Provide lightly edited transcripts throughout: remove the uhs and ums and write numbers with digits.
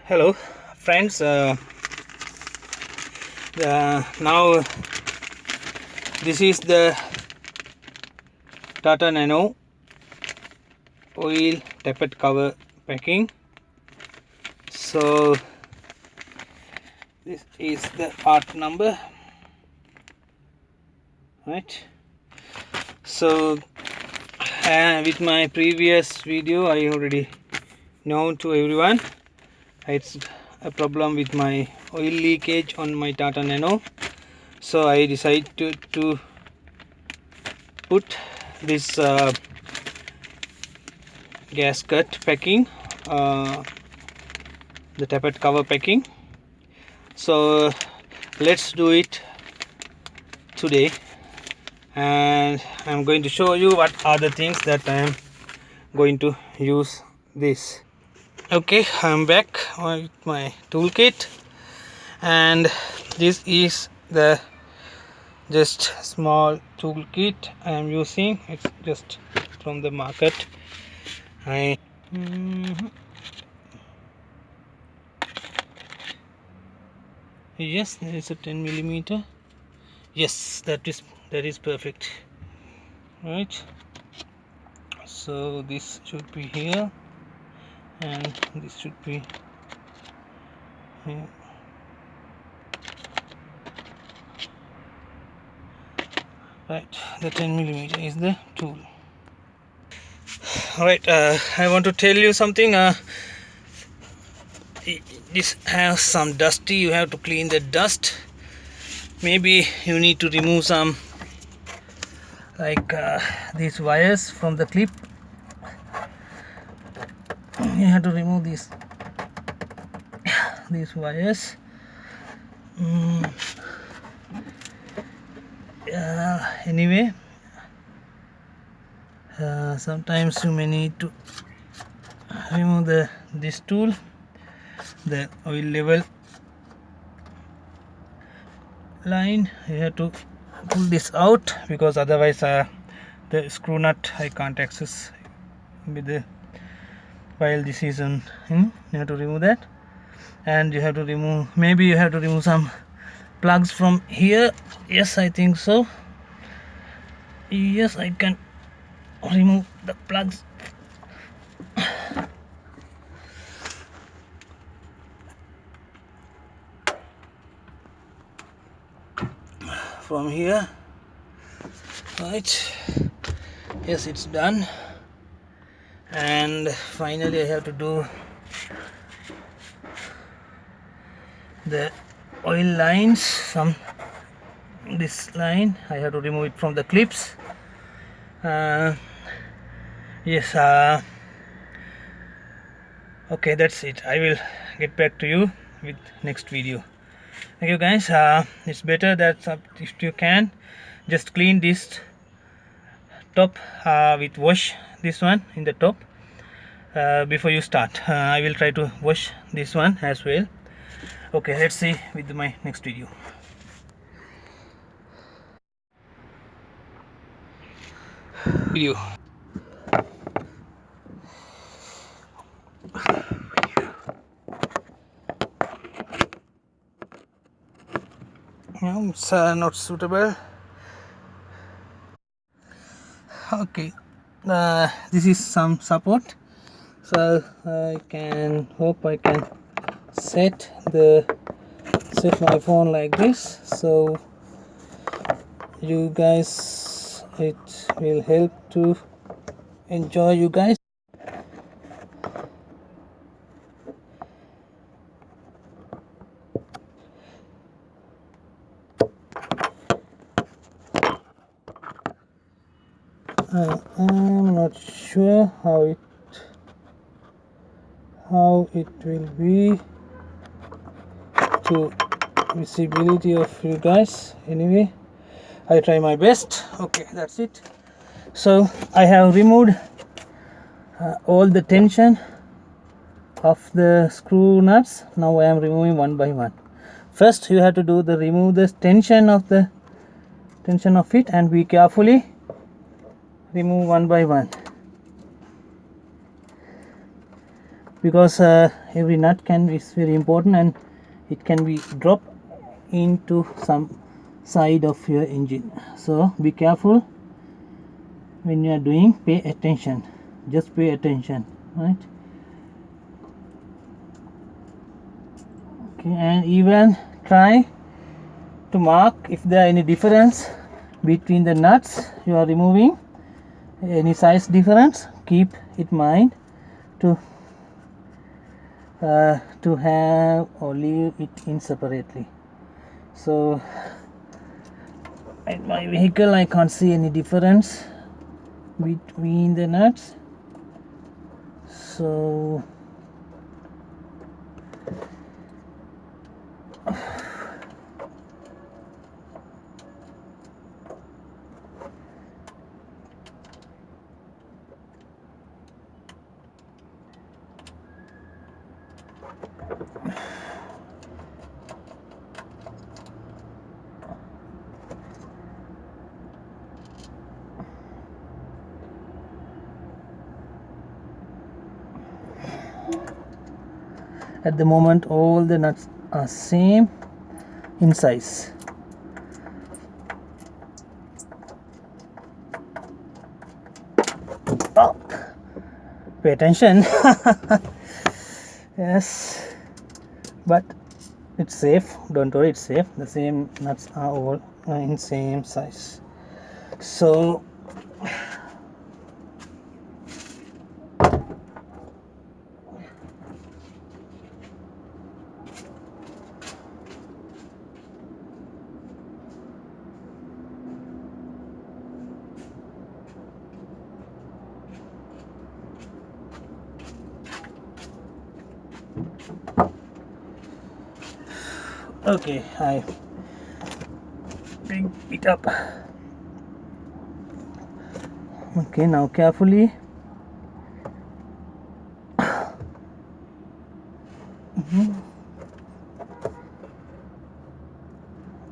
Hello friends, now this is the Tata Nano oil tappet cover packing. So this is the part number, right? So with my previous video I already known to everyone it's a problem with my oil leakage on my Tata Nano. So I decided to put this gasket packing, the tappet cover packing. So let's do it today, and I'm going to show you what are the things that I am going to use this. Okay, I'm back with my toolkit, and this is the just small toolkit I am using. It's just from the market. Yes, there is a 10 millimeter. Yes, that is perfect, right? So this should be here and this should be here. Right, the 10 millimeter is the tool. Right, I want to tell you something. This has some dusty. You have to clean the dust. Maybe you need to remove some, like these wires from the clip. You have to remove these wires. Anyway, sometimes you may need to remove this tool, the oil level line. You have to pull this out because otherwise the screw nut I can't access with the while this is on. You have to remove that, and you have to remove, maybe you have to remove some plugs from here. Yes, I think so. Yes, I can remove the plugs from here, right? Yes, it's done. And finally I have to do the oil lines. This line I have to remove it from the clips. Yes, okay, that's it. I will get back to you with next video. Thank you guys. It's better that if you can just clean this top with wash this one in the top before you start. I will try to wash this one as well. Okay, let's see with my next video. No, it's not suitable. Okay, this is some support, so I can hope I can set my phone like this, so you guys, it will help to enjoy you guys. I am not sure how it will be to visibility of you guys. Anyway, I try my best. Okay, that's it. So I have removed all the tension of the screw nuts. Now I am removing one by one. First you have to remove the tension of it, and be carefully remove one by one. because every nut is very important and it can be dropped into some side of your engine. So be careful when you are doing. Pay attention, just pay attention, right? Okay, and even try to mark if there are any difference between the nuts you are removing, any size difference. Keep it in mind to have or leave it in separately. So in my vehicle I can't see any difference between the nuts, so at the moment all the nuts are same in size. Oh, pay attention. Yes, but it's safe, don't worry, it's safe. The same nuts are all in same size. So okay, I bring it up. Okay, now carefully.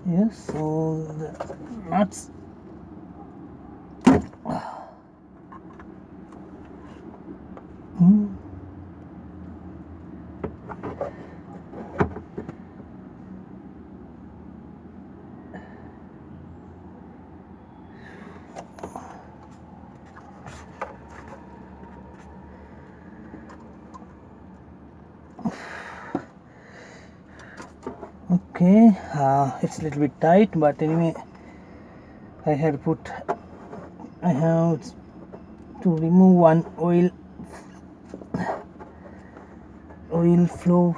Yes, all the nuts. Okay, it's a little bit tight, but anyway I have to remove one oil flow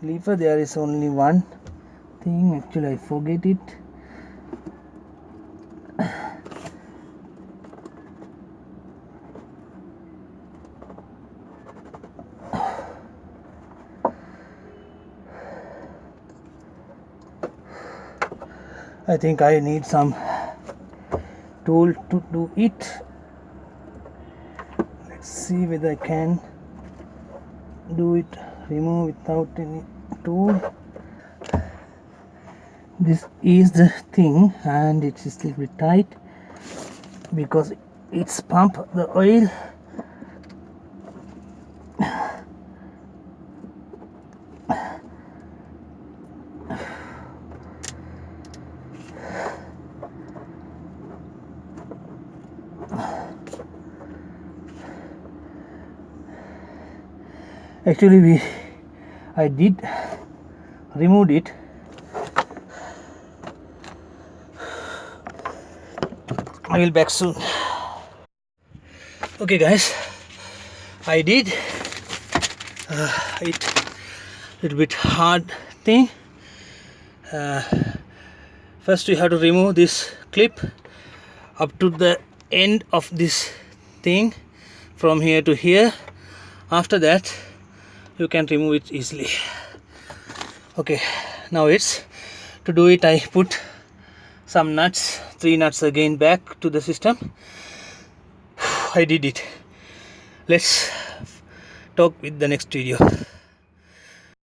lever. There is only one thing, actually I forget it. I think I need some tool to do it. Let's see whether I can do it, remove without any tool. This is the thing, and it is a little bit tight because it's pump the oil. Actually I did remove it. I will back soon. Okay guys, I did it little bit hard thing. First you have to remove this clip up to the end of this thing from here to here. After that you can remove it easily. Okay, now it's to do it. I put some nuts, 3 nuts again back to the system. I did it. Let's talk with the next video.